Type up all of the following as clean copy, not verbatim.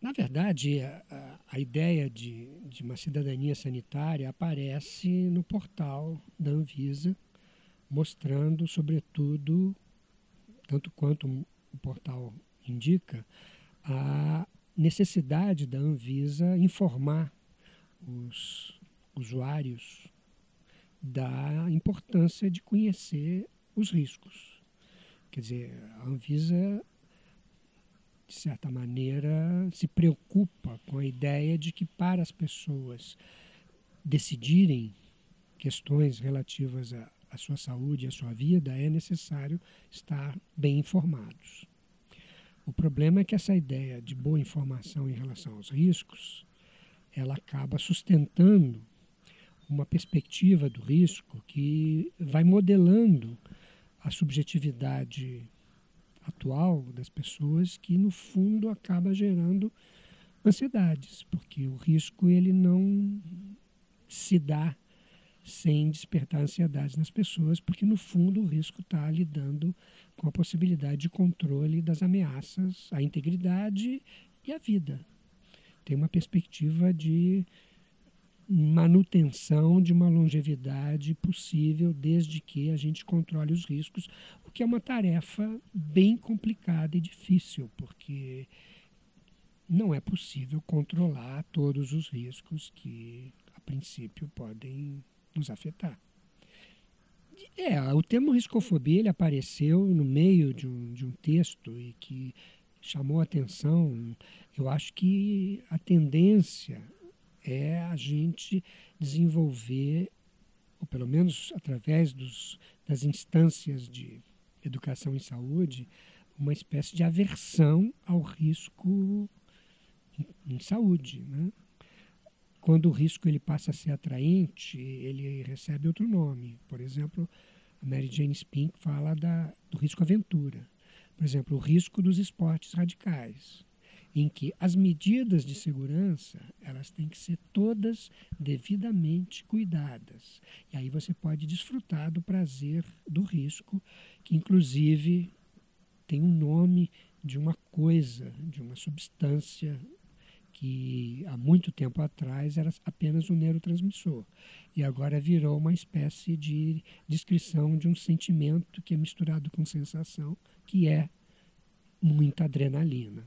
Na verdade, a ideia de uma cidadania sanitária aparece no portal da Anvisa, mostrando, sobretudo, tanto quanto o portal indica, a necessidade da Anvisa informar os usuários da importância de conhecer os riscos. Quer dizer, a Anvisa, de certa maneira, se preocupa com a ideia de que para as pessoas decidirem questões relativas à sua saúde e à sua vida, é necessário estar bem informados. O problema é que essa ideia de boa informação em relação aos riscos, ela acaba sustentando uma perspectiva do risco que vai modelando a subjetividade atual das pessoas, que no fundo acaba gerando ansiedades, porque o risco ele não se dá sem despertar ansiedades nas pessoas, porque no fundo o risco está lidando com a possibilidade de controle das ameaças à integridade e à vida. Tem uma perspectiva de manutenção de uma longevidade possível desde que a gente controle os riscos, o que é uma tarefa bem complicada e difícil, porque não é possível controlar todos os riscos que, a princípio, podem nos afetar. O termo riscofobia ele apareceu no meio de um texto e que chamou a atenção. Eu acho que a tendência é a gente desenvolver, ou pelo menos através das instâncias de educação em saúde, uma espécie de aversão ao risco em saúde, né? Quando o risco ele passa a ser atraente, ele recebe outro nome. Por exemplo, a Mary Jane Spink fala do risco aventura. Por exemplo, o risco dos esportes radicais, em que as medidas de segurança elas têm que ser todas devidamente cuidadas. E aí você pode desfrutar do prazer do risco, que inclusive tem um nome de uma coisa, de uma substância que há muito tempo atrás era apenas um neurotransmissor e agora virou uma espécie de descrição de um sentimento que é misturado com sensação, que é muita adrenalina.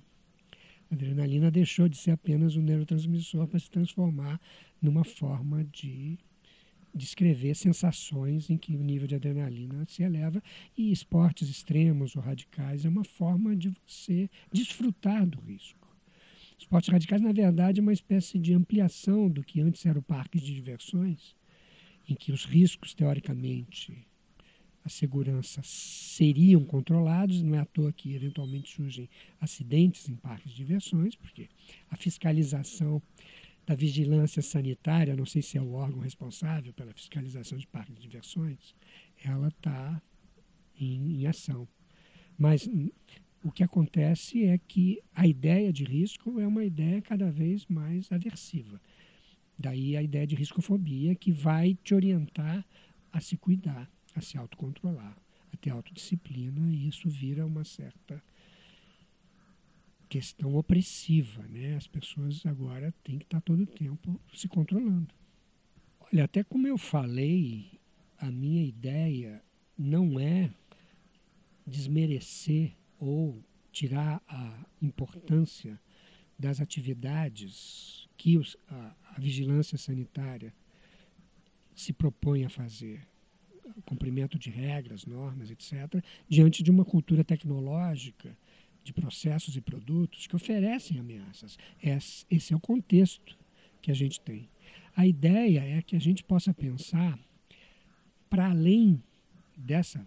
A adrenalina deixou de ser apenas um neurotransmissor para se transformar numa forma de descrever sensações em que o nível de adrenalina se eleva, e esportes extremos ou radicais é uma forma de você desfrutar do risco. Esportes radicais, na verdade, é uma espécie de ampliação do que antes era o parque de diversões, em que os riscos, teoricamente, a segurança seriam controlados. Não é à toa que, eventualmente, surgem acidentes em parques de diversões, porque a fiscalização da vigilância sanitária, não sei se é o órgão responsável pela fiscalização de parques de diversões, ela está em ação. Mas o que acontece é que a ideia de risco é uma ideia cada vez mais aversiva. Daí a ideia de riscofobia, que vai te orientar a se cuidar, a se autocontrolar, a ter autodisciplina, e isso vira uma certa questão opressiva, né? As pessoas agora têm que estar todo o tempo se controlando. Olha, até como eu falei, a minha ideia não é desmerecer ou tirar a importância das atividades que a vigilância sanitária se propõe a fazer, o cumprimento de regras, normas, etc., diante de uma cultura tecnológica, de processos e produtos que oferecem ameaças. Esse é o contexto que a gente tem. A ideia é que a gente possa pensar para além dessa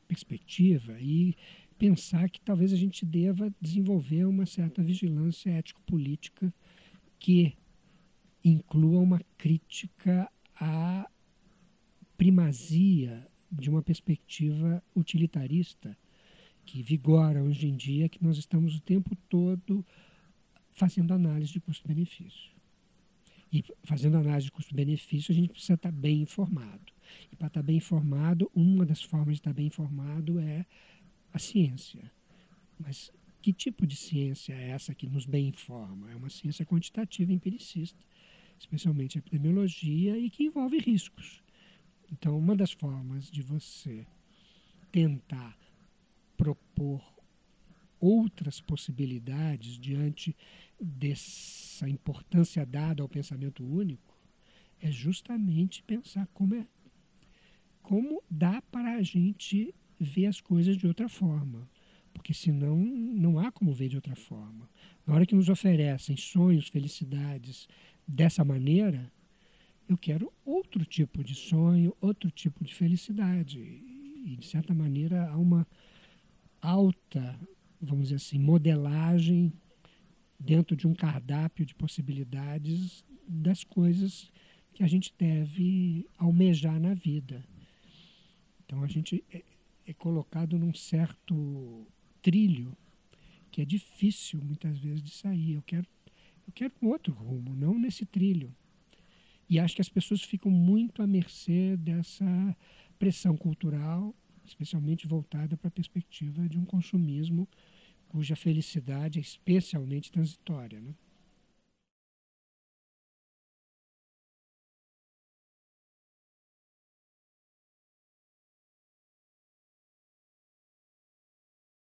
perspectiva e pensar que talvez a gente deva desenvolver uma certa vigilância ético-política que inclua uma crítica à primazia de uma perspectiva utilitarista que vigora hoje em dia, que nós estamos o tempo todo fazendo análise de custo-benefício. E fazendo análise de custo-benefício, a gente precisa estar bem informado. E para estar bem informado, uma das formas de estar bem informado é a ciência. Mas Que tipo de ciência é essa que nos bem informa? É uma ciência quantitativa empiricista, especialmente a epidemiologia, e que envolve riscos. Então, uma das formas de você tentar propor outras possibilidades diante dessa importância dada ao pensamento único é justamente pensar como dá para a gente ver as coisas de outra forma. Porque senão não há como ver de outra forma. Na hora que nos oferecem sonhos, felicidades dessa maneira, eu quero outro tipo de sonho, outro tipo de felicidade. E, de certa maneira, há uma alta, vamos dizer assim, modelagem dentro de um cardápio de possibilidades das coisas que a gente deve almejar na vida. Então a gente é colocado num certo trilho que é difícil muitas vezes de sair. Eu quero um outro rumo, não nesse trilho. E acho que as pessoas ficam muito à mercê dessa pressão cultural, especialmente voltada para a perspectiva de um consumismo cuja felicidade é especialmente transitória, né?